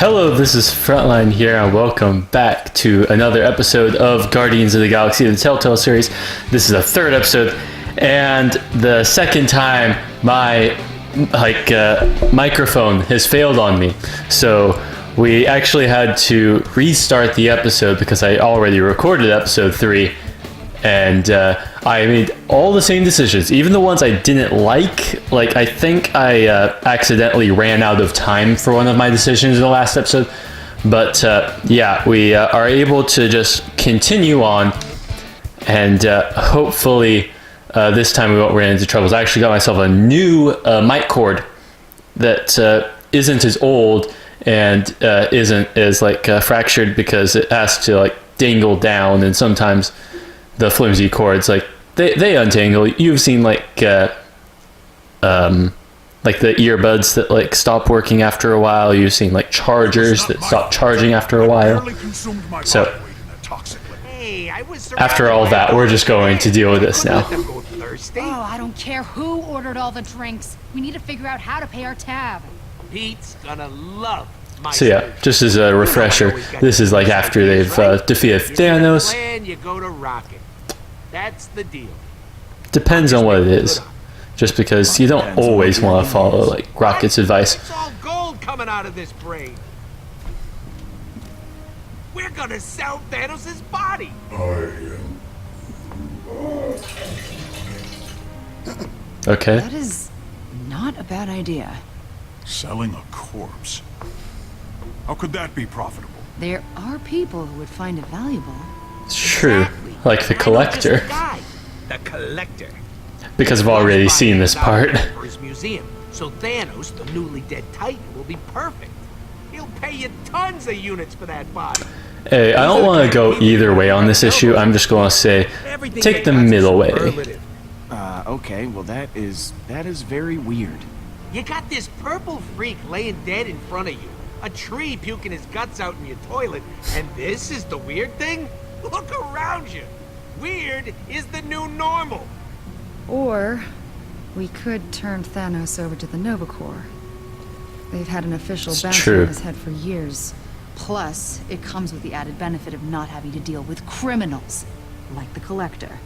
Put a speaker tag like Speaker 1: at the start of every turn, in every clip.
Speaker 1: Hello, this is Frontline here, and welcome back to another episode of Guardians of the Galaxy, the Telltale Series. This is the third episode, and the second time my microphone has failed on me. So we actually had to restart the episode because I already recorded episode 3, and I made all the same decisions, even the ones I didn't like. Like, I think I accidentally ran out of time for one of my decisions in the last episode. But yeah, we are able to just continue on, and hopefully this time we won't run into troubles. I actually got myself a new mic cord that isn't as old and isn't as fractured, because it has to dangle down, and sometimes the flimsy cords they untangle. You've seen the earbuds that stop working after a while. You've seen chargers that stop charging after a while. So after all that, we're just going to deal with this now.
Speaker 2: Oh, I don't care who ordered all the drinks. We need to figure out how to pay our tab.
Speaker 3: Pete's gonna love my
Speaker 1: So yeah, just as a refresher, this is after they've defeated Thanos.
Speaker 3: You go to Rocket. That's the deal.
Speaker 1: Depends on what it is. Just because you don't always want to follow Rocket's advice.
Speaker 3: It's all gold coming out of this brain. We're gonna sell Thanos' body.
Speaker 1: Okay.
Speaker 2: That is not a bad idea.
Speaker 4: Selling a corpse? How could that be profitable?
Speaker 2: There are people who would find it valuable.
Speaker 1: It's true.
Speaker 3: Exactly.
Speaker 1: Like the Collector.
Speaker 3: The Collector.
Speaker 1: Because I've already seen this part.
Speaker 3: For his museum. So Thanos, the newly dead Titan, will be perfect. He'll pay you tons of units for that body.
Speaker 1: Hey, I don't want to go either way on this issue. I'm just going to say, take the middle way.
Speaker 5: Okay, well that is very weird.
Speaker 3: You got this purple freak laying dead in front of you. A tree puking his guts out in your toilet. And this is the weird thing? Look around you. Weird is the new normal.
Speaker 2: Or we could turn Thanos over to the Nova Corps. They've had an official bounty on his head for years. Plus, it comes with the added benefit of not having to deal with criminals, like the Collector.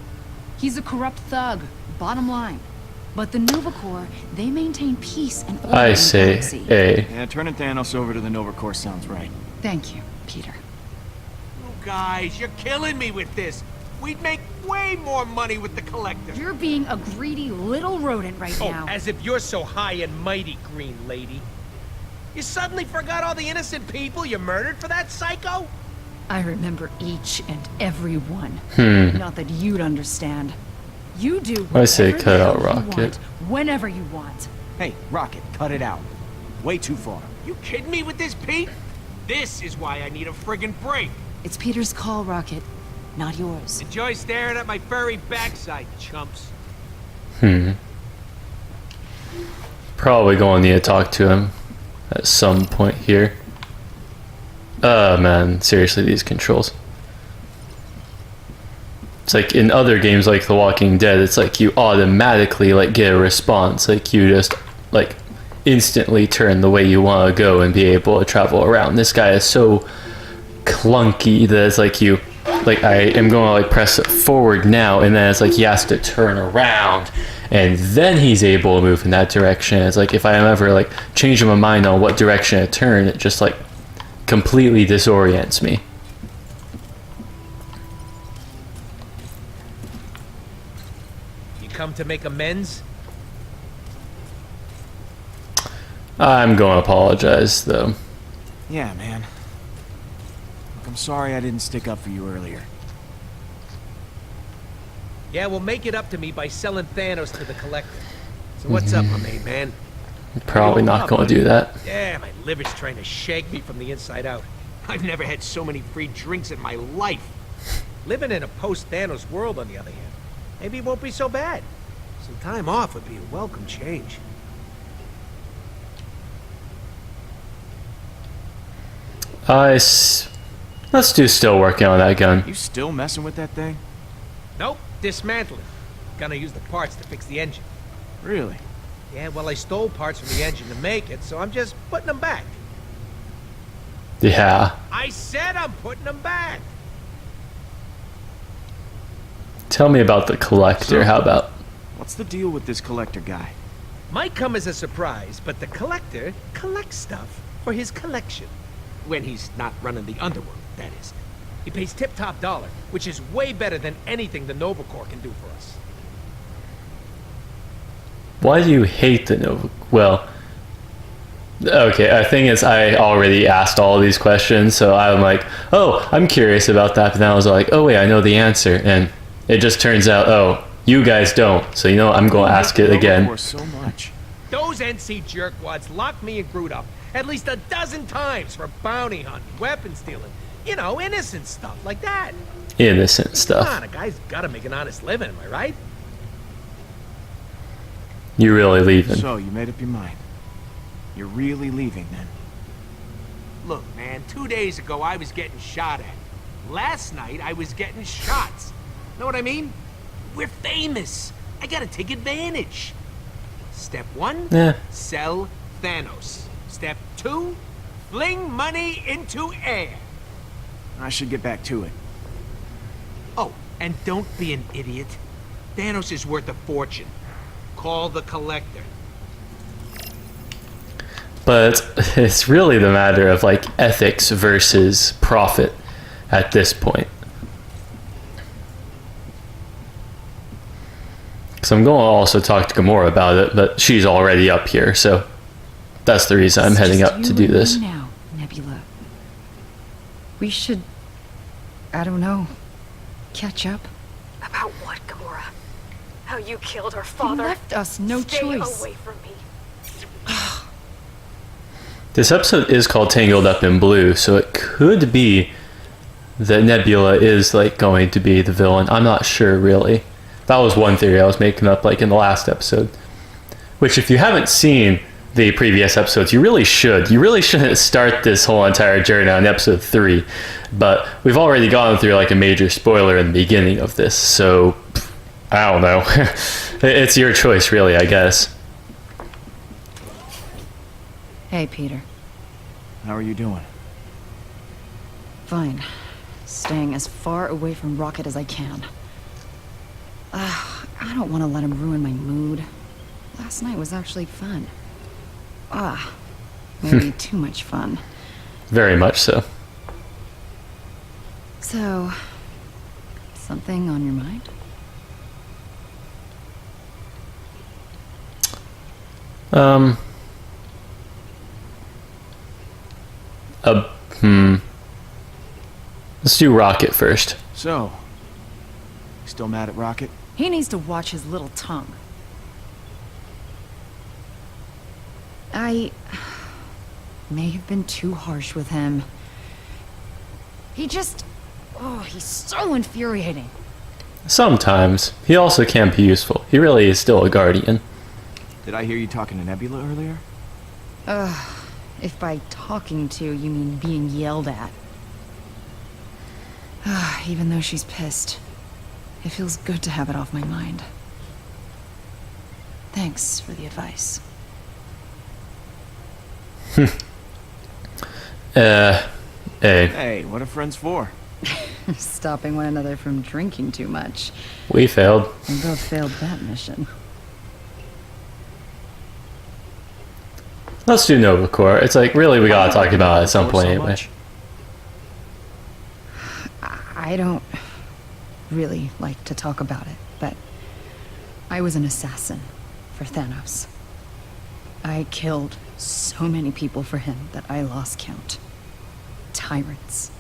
Speaker 2: He's a corrupt thug, bottom line. But the Nova Corps, they maintain peace and order
Speaker 1: I
Speaker 2: in the
Speaker 1: say,
Speaker 2: galaxy.
Speaker 1: hey.
Speaker 5: Yeah, turning Thanos over to the Nova Corps sounds right.
Speaker 2: Thank you, Peter.
Speaker 3: You guys, you're killing me with this. We'd make way more money with the Collector.
Speaker 2: You're being a greedy little rodent right now.
Speaker 3: As if you're so high and mighty, Green Lady. You suddenly forgot all the innocent people you murdered for that psycho?
Speaker 2: I remember each and every one. Not that you'd understand. You do whatever
Speaker 1: I say cut out
Speaker 2: you
Speaker 1: Rocket.
Speaker 2: want, whenever you want.
Speaker 5: Hey, Rocket, cut it out. Way too far.
Speaker 3: You kidding me with this, Pete? This is why I need a friggin' break.
Speaker 2: It's Peter's call, Rocket, not yours.
Speaker 3: Enjoy staring at my furry backside, chumps.
Speaker 1: Probably going to need to talk to him at some point here. Oh man, seriously, these controls. It's in other games like The Walking Dead, it's you automatically get a response. You just instantly turn the way you want to go and be able to travel around. This guy is so clunky that it's I am going to press it forward now, and then it's he has to turn around, and then he's able to move in that direction. It's if I am ever changing my mind on what direction to turn, it just completely disorients me.
Speaker 3: You come to make amends?
Speaker 1: I'm going to apologize, though.
Speaker 5: Yeah, man. Look, I'm sorry I didn't stick up for you earlier.
Speaker 3: Yeah, well, make it up to me by selling Thanos to the Collector. So what's up, my main man?
Speaker 1: Probably not going to do that.
Speaker 3: Yeah, my liver's trying to shake me from the inside out. I've never had so many free drinks in my life. Living in a post-Thanos world, on the other hand, maybe it won't be so bad. Some time off would be a welcome change.
Speaker 1: Let's do still working on that gun.
Speaker 5: You still messing with that thing?
Speaker 3: Nope, dismantle it. Gonna use the parts to fix the engine.
Speaker 5: Really?
Speaker 3: Yeah, Yeah, well, I stole parts from the engine to make it, so I'm just putting them back.
Speaker 1: Yeah.
Speaker 3: I said I'm putting them back.
Speaker 1: Tell me about the collector. How about?
Speaker 5: What's the deal with this collector guy?
Speaker 3: Might come as a surprise, but the collector collects stuff for his collection. When he's not running the underworld, that is. He pays tip-top dollar, which is way better than anything the Nova Corps can do for us.
Speaker 1: Why do you hate the Nova? Well, okay, the thing is, I already asked all of these questions, so I'm like, oh, I'm curious about that, but then I was like, oh wait, I know the answer, and it just turns out, oh, you guys don't, so you know what, I'm going to ask it again.
Speaker 5: So much.
Speaker 3: Those NC jerkwads locked me and Groot up at least a dozen times for bounty hunting, weapon stealing, you know, innocent stuff like that.
Speaker 1: Innocent
Speaker 3: Come
Speaker 1: stuff.
Speaker 3: on, a guy's gotta make an honest living, am I right?
Speaker 1: You really leaving?
Speaker 5: So, you made up your mind. You're really leaving, then?
Speaker 3: Look, man, 2 days ago I was getting shot at. Last night I was getting shots. Know what I mean? We're famous. I gotta take advantage. Step 1,
Speaker 1: Yeah.
Speaker 3: sell Thanos. Step 2, fling money into air.
Speaker 5: I should get back to it.
Speaker 3: Oh, and don't be an idiot. Thanos is worth a fortune. Call the collector.
Speaker 1: But it's really the matter of like ethics versus profit at this point. So I'm going to also talk to Gamora about it, but she's already up here, so that's the reason I'm
Speaker 2: It's
Speaker 1: heading
Speaker 2: just
Speaker 1: up
Speaker 2: you
Speaker 1: to do
Speaker 2: and
Speaker 1: this.
Speaker 2: me now, Nebula. We should, I don't know, catch up.
Speaker 6: About what, Gamora? How you killed our
Speaker 2: You
Speaker 6: father?
Speaker 2: left us no
Speaker 6: Stay
Speaker 2: choice.
Speaker 6: away from me.
Speaker 1: This episode is called Tangled Up in Blue, so it could be that Nebula is like going to be the villain. I'm not sure really. That was one theory I was making up like in the last episode. Which if you haven't seen the previous episodes, you really should. You really shouldn't start this whole entire journey on episode 3. But we've already gone through like a major spoiler in the beginning of this, so I don't know. It's your choice really, I guess.
Speaker 2: Hey, Peter.
Speaker 5: How are you doing?
Speaker 2: Fine. Staying as far away from Rocket as I can. I don't want to let him ruin my mood. Last night was actually fun. Maybe too much fun.
Speaker 1: Very much so.
Speaker 2: So, something on your mind?
Speaker 1: Let's do Rocket first.
Speaker 5: So, you still mad at Rocket?
Speaker 2: He needs to watch his little tongue. I may have been too harsh with him. He's so infuriating.
Speaker 1: Sometimes. He also can be useful. He really is still a guardian.
Speaker 5: Did I hear you talking to Nebula earlier?
Speaker 2: If by talking to you mean being yelled at. Even though she's pissed, it feels good to have it off my mind. Thanks for the advice.
Speaker 1: Hey.
Speaker 5: Hey, what are friends for?
Speaker 2: Stopping one another from drinking too much.
Speaker 1: We failed.
Speaker 2: We both failed that mission.
Speaker 1: Let's do Nova Corps. It's like, really, we gotta talk about it at some point anyway.
Speaker 2: I don't really like to talk about it, but I was an assassin for Thanos. I killed so many people for him that I lost count. Tyrants.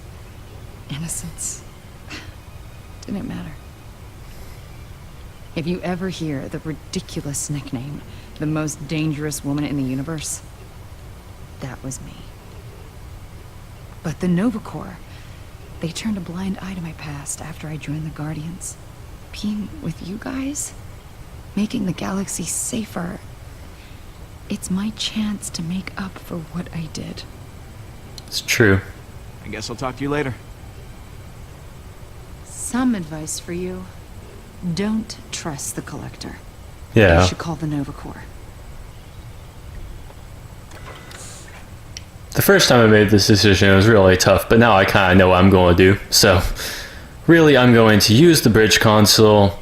Speaker 2: Innocents. Didn't matter. If you ever hear the ridiculous nickname, the most dangerous woman in the universe, that was me. But the Nova Corps, they turned a blind eye to my past after I joined the Guardians. Being with you guys, making the galaxy safer, it's my chance to make up for what I did.
Speaker 1: It's true.
Speaker 5: I guess I'll talk to you later.
Speaker 2: Some advice for you. Don't trust the Collector.
Speaker 1: Yeah.
Speaker 2: You should call the Nova Corps.
Speaker 1: The first time I made this decision, it was really tough, but now I kind of know what I'm going to do. So, really, I'm going to use the bridge console.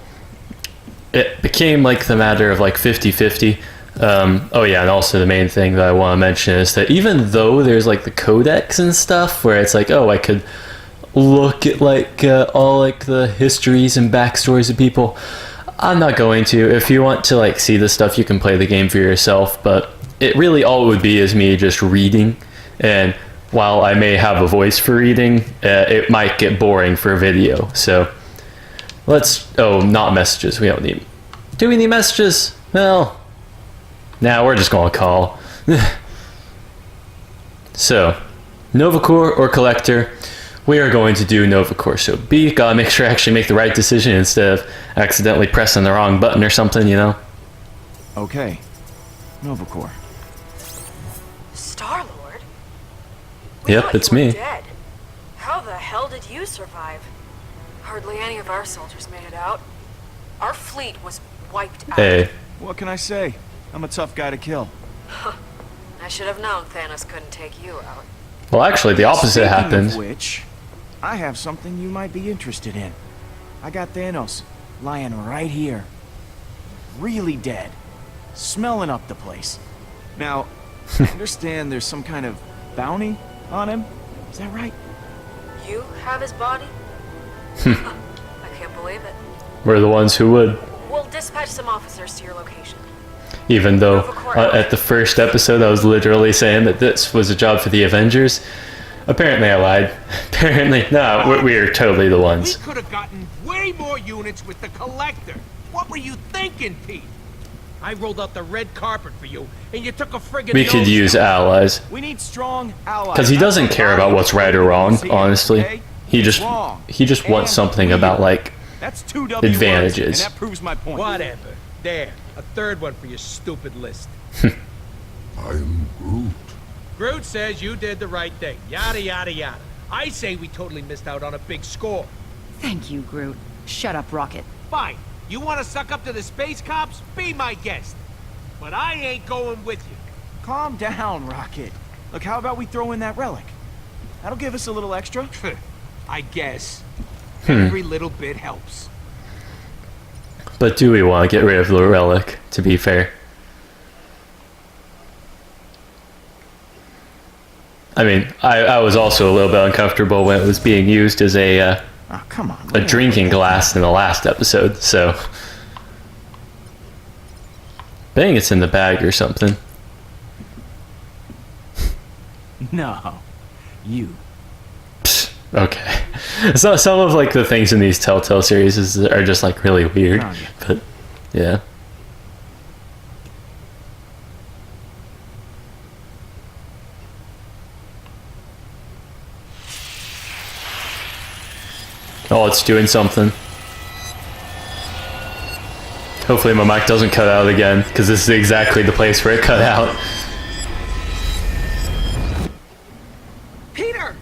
Speaker 1: It became like the matter of like 50-50. Oh yeah, and also the main thing that I want to mention is that even though there's like the codex and stuff, where it's like, oh, I could look at like all like the histories and backstories of people, I'm not going to. If you want to like see the stuff, you can play the game for yourself, but it really all it would be is me just reading, and while I may have a voice for reading, it might get boring for video. So not messages. We don't need. Do we need messages? Well, we're just gonna call. So, Nova Core or Collector? We are going to do Nova Core. So B, gotta make sure I actually make the right decision instead of accidentally pressing the wrong button or something, you know?
Speaker 5: Okay. Nova Core.
Speaker 6: Star-Lord?
Speaker 1: Yep, it's me.
Speaker 6: Dead. How the hell did you survive? Hardly any of our soldiers made it out. Our fleet was wiped out.
Speaker 1: Hey.
Speaker 5: What can I say? I'm a tough guy to kill.
Speaker 6: I should have known Thanos couldn't take you out.
Speaker 1: Well, actually, the opposite
Speaker 5: Speaking
Speaker 1: happened.
Speaker 5: of which, I have something you might be interested in. I got Thanos lying right here. Really dead. Smelling up the place. Now, I understand there's some kind of bounty on him. Is that right?
Speaker 6: You have his body? I can't believe it.
Speaker 1: We're the ones who would.
Speaker 6: We'll dispatch some officers to your location.
Speaker 1: Even though at the first episode I was literally saying that this was a job for the Avengers. Apparently I lied. Apparently, no, we're totally the ones.
Speaker 3: We could have gotten way more units with the Collector. What were you thinking, Pete? I rolled out the red carpet for you, and you took a friggin'
Speaker 1: We could use allies.
Speaker 5: We need strong allies.
Speaker 1: Because he doesn't care about what's right or wrong, honestly. He just wants something about, like,
Speaker 5: That's two W
Speaker 1: advantages.
Speaker 5: words, and that proves my point.
Speaker 3: Whatever. There. A third one for your stupid list.
Speaker 4: I'm Groot.
Speaker 3: Groot says you did the right thing. Yada, yada, yada. I say we totally missed out on a big score.
Speaker 2: Thank you, Groot. Shut up, Rocket.
Speaker 3: Fine. You want to suck up to the space cops? Be my guest. But I ain't going with you.
Speaker 5: Calm down, Rocket. Look, how about we throw in that relic? That'll give us a little extra.
Speaker 3: I guess. Every little bit helps.
Speaker 1: But do we want to get rid of the relic, to be fair? I mean, I was also a little bit uncomfortable when it was being used as a
Speaker 5: Oh, come on.
Speaker 1: a drinking glass in the last episode, so... I think it's in the bag or something.
Speaker 5: No. You.
Speaker 1: Okay. So some of like the things in these Telltale series are just like really weird,
Speaker 5: Oh, yeah.
Speaker 1: but yeah. Oh, it's doing something. Hopefully my mic doesn't cut out again, because this is exactly the place where it cut out.
Speaker 7: Peter!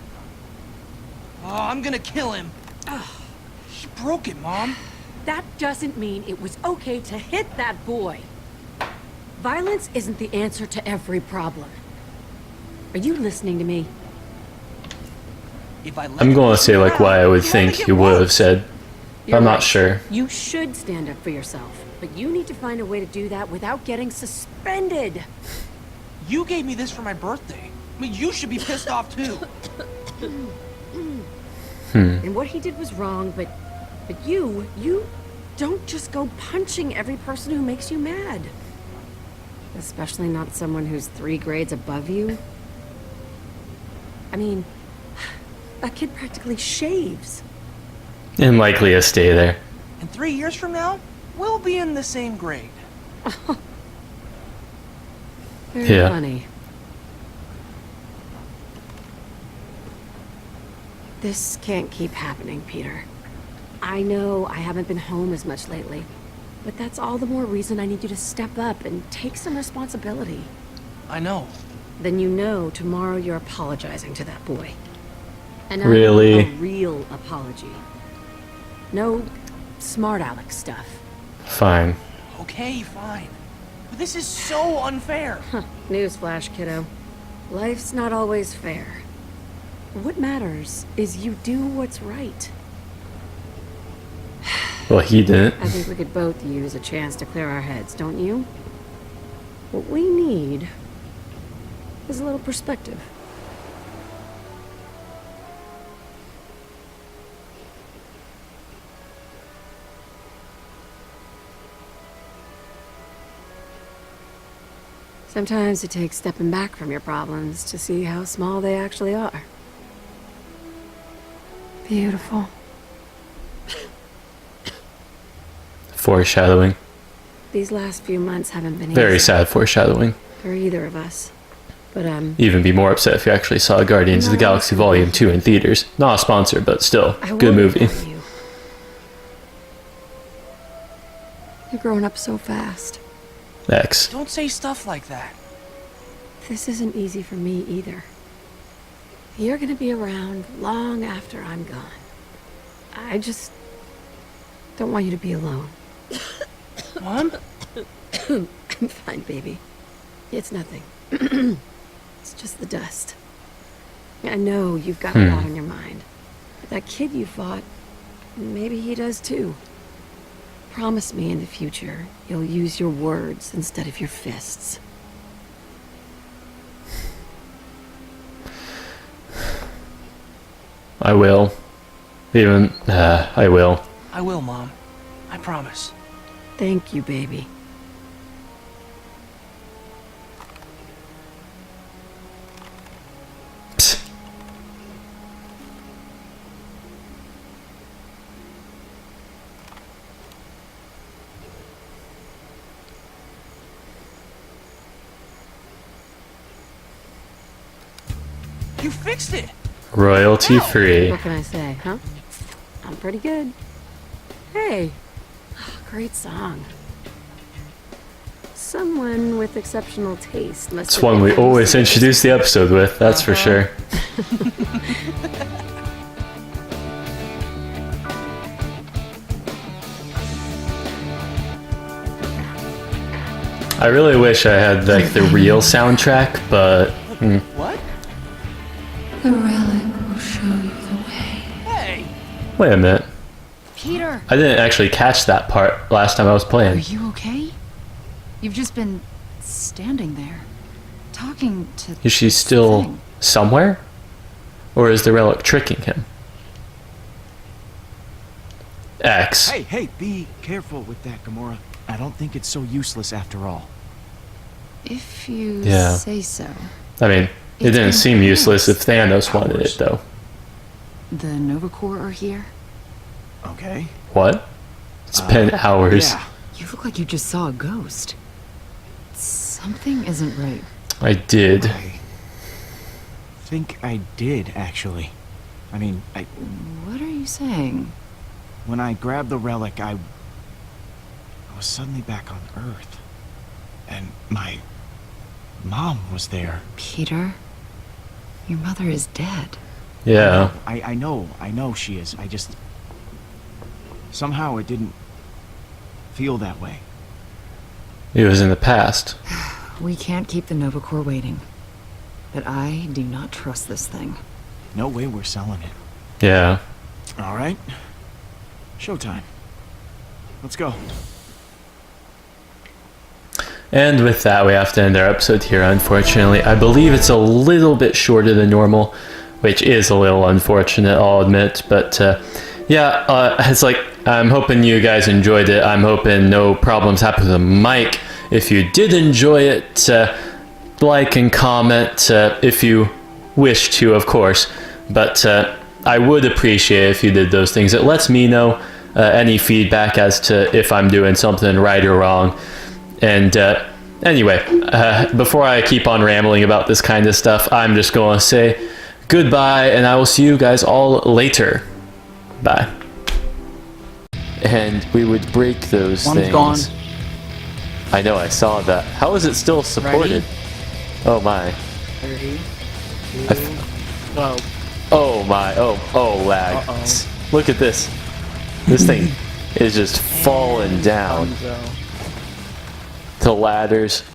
Speaker 7: Oh, I'm gonna kill him. He broke it, Mom.
Speaker 8: That doesn't mean it was okay to hit that boy. Violence isn't the answer to every problem. Are you listening to me?
Speaker 7: If I let
Speaker 1: I'm
Speaker 7: him
Speaker 1: going to
Speaker 7: push
Speaker 1: say
Speaker 7: me
Speaker 1: like
Speaker 7: around,
Speaker 1: what I would
Speaker 7: he'll
Speaker 1: think
Speaker 7: only get
Speaker 1: he would have
Speaker 7: worse.
Speaker 1: said.
Speaker 8: You're
Speaker 1: I'm
Speaker 8: right.
Speaker 1: not sure.
Speaker 8: You should stand up for yourself, but you need to find a way to do that without getting suspended.
Speaker 7: You gave me this for my birthday. I mean, you should be pissed off too.
Speaker 8: And what he did was wrong, but you don't just go punching every person who makes you mad. Especially not someone who's 3 grades above you. I mean, that kid practically shaves.
Speaker 1: And likely to stay there.
Speaker 7: And 3 years from now, we'll be in the same grade.
Speaker 8: Very
Speaker 1: Yeah.
Speaker 8: funny. This can't keep happening, Peter. I know I haven't been home as much lately, but that's all the more reason I need you to step up and take some responsibility.
Speaker 7: I know.
Speaker 8: Then you know tomorrow you're apologizing to that boy. And
Speaker 1: Really?
Speaker 8: a real apology. No smart aleck stuff.
Speaker 1: Fine.
Speaker 7: Okay, fine. But this is so unfair.
Speaker 8: Newsflash, kiddo. Life's not always fair. What matters is you do what's right.
Speaker 1: Well, he didn't.
Speaker 8: I think we could both use a chance to clear our heads, don't you? What we need is a little perspective. Sometimes it takes stepping back from your problems to see how small they actually are. Beautiful.
Speaker 1: Foreshadowing.
Speaker 8: These last few months haven't been
Speaker 1: Very
Speaker 8: easy
Speaker 1: sad foreshadowing.
Speaker 8: for either of us. But
Speaker 1: Even be more upset if you actually saw Guardians of the Galaxy Volume 2 in theaters. Not a sponsor, but still,
Speaker 8: I
Speaker 1: good
Speaker 8: worry
Speaker 1: movie.
Speaker 8: about you. You're growing up so fast.
Speaker 1: X.
Speaker 7: Don't say stuff like that.
Speaker 8: This isn't easy for me either. You're gonna be around long after I'm gone. I just don't want you to be alone.
Speaker 7: Mom?
Speaker 8: I'm fine, baby. It's nothing. It's just the dust. I know you've got a lot on your mind. But that kid you fought, maybe he does too. Promise me in the future you'll use your words instead of your fists.
Speaker 1: I will. I will.
Speaker 7: I will, Mom. I promise.
Speaker 8: Thank you, baby.
Speaker 1: Psst.
Speaker 7: You fixed it!
Speaker 1: Royalty free.
Speaker 8: What can I say, huh? I'm pretty good. Hey, great song. Someone with exceptional taste must
Speaker 1: It's
Speaker 8: have
Speaker 1: one we
Speaker 8: introduced
Speaker 1: always
Speaker 8: it.
Speaker 1: introduce the episode with, that's for sure. I really wish I had like the real soundtrack, but
Speaker 7: What?
Speaker 2: The relic will show you the way.
Speaker 7: Hey!
Speaker 1: wait a minute.
Speaker 2: Peter,
Speaker 1: I didn't actually catch that part last time I was
Speaker 2: are
Speaker 1: playing.
Speaker 2: you okay? You've just been standing there, talking to.
Speaker 1: Is she
Speaker 2: this
Speaker 1: still
Speaker 2: thing.
Speaker 1: somewhere? Or is the relic tricking him? X.
Speaker 5: Hey, be careful with that, Gamora. I don't think it's so useless after all.
Speaker 2: If you
Speaker 1: Yeah.
Speaker 2: say so.
Speaker 1: I mean, it
Speaker 2: It's
Speaker 1: didn't
Speaker 2: been
Speaker 1: seem useless if
Speaker 2: years.
Speaker 1: Thanos wanted it, though.
Speaker 2: The Nova Corps are here.
Speaker 5: Okay.
Speaker 1: What? It's been hours.
Speaker 5: Yeah.
Speaker 2: You look like you just saw a ghost. Something isn't right.
Speaker 1: I did.
Speaker 5: I think I did, actually. I mean,
Speaker 2: What are you saying?
Speaker 5: when I grabbed the relic, I was suddenly back on Earth. And my mom was there.
Speaker 2: Peter, your mother is dead.
Speaker 1: Yeah.
Speaker 5: I know she is. I just... Somehow it didn't feel that way.
Speaker 1: It was in the past.
Speaker 2: We can't keep the Nova Corps waiting. But I do not trust this thing.
Speaker 5: No way we're selling it.
Speaker 1: Yeah.
Speaker 5: All right. Showtime. Let's go.
Speaker 1: And with that, we have to end our episode here, unfortunately. I believe it's a little bit shorter than normal, which is a little unfortunate, I'll admit. But it's like, I'm hoping you guys enjoyed it. I'm hoping no problems happen with the mic. If you did enjoy it, like and comment if you wish to, of course. But I would appreciate it if you did those things. It lets me know any feedback as to if I'm doing something right or wrong. And anyway, before I keep on rambling about this kind of stuff, I'm just going to say goodbye, and I will see you guys all later. Bye. And we would break those
Speaker 9: One's
Speaker 1: things.
Speaker 9: gone.
Speaker 1: I know, I saw that. How is it still supported?
Speaker 9: Ready?
Speaker 1: Oh my.
Speaker 9: 3, 2,
Speaker 1: I-
Speaker 9: go.
Speaker 1: Oh my. Oh, lag.
Speaker 9: Uh-oh.
Speaker 1: Look at this. This thing is just falling down.
Speaker 9: Dunzo.
Speaker 1: The ladders.